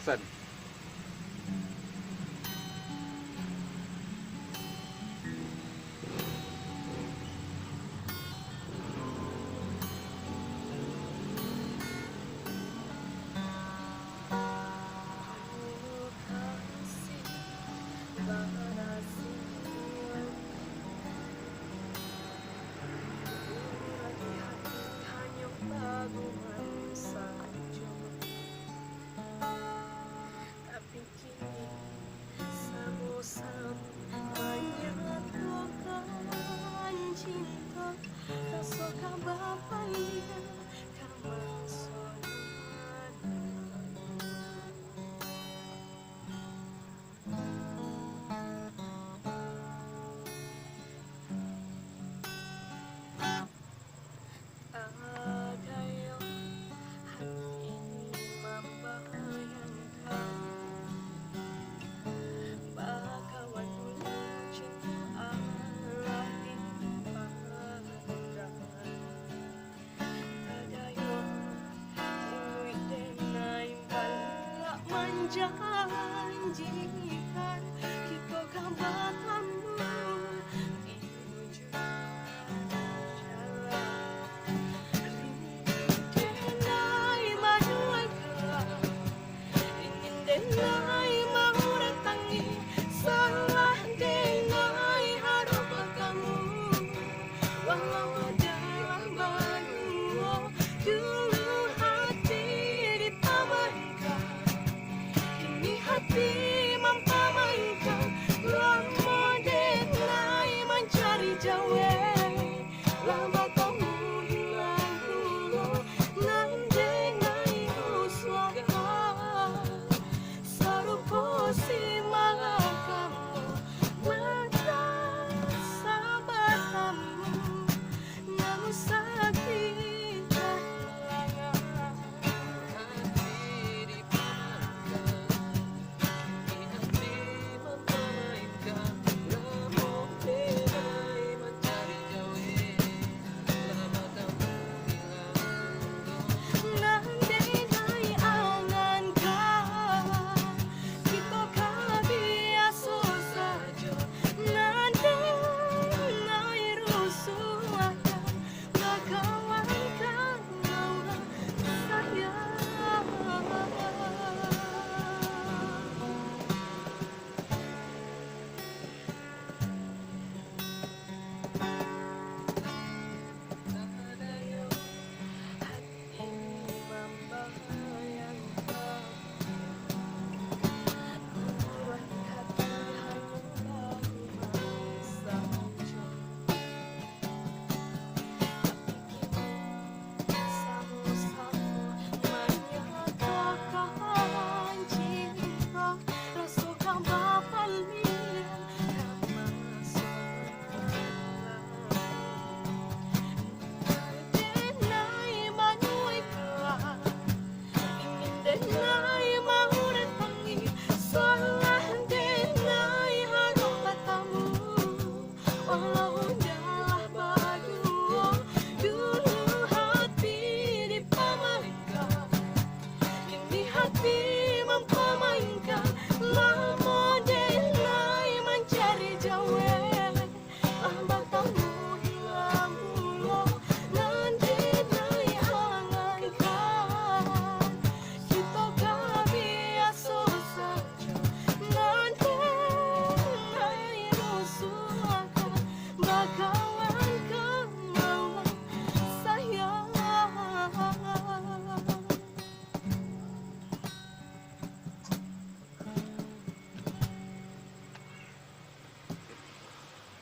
Action. Janjikan kita kan bertemu di ujung jalan. Denai manusia ingin denai mau datangi salah denai harap bertemu walau ada baru dulu hati dipamerkan. Hati mempamaikan lama denai mencari jawa lama kamu hilang dulu nan denai usaha serupa si malam kamu mata sabar kamu namun sakit kehilangan hati dipamerkan.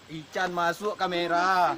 Ican masuk kamera.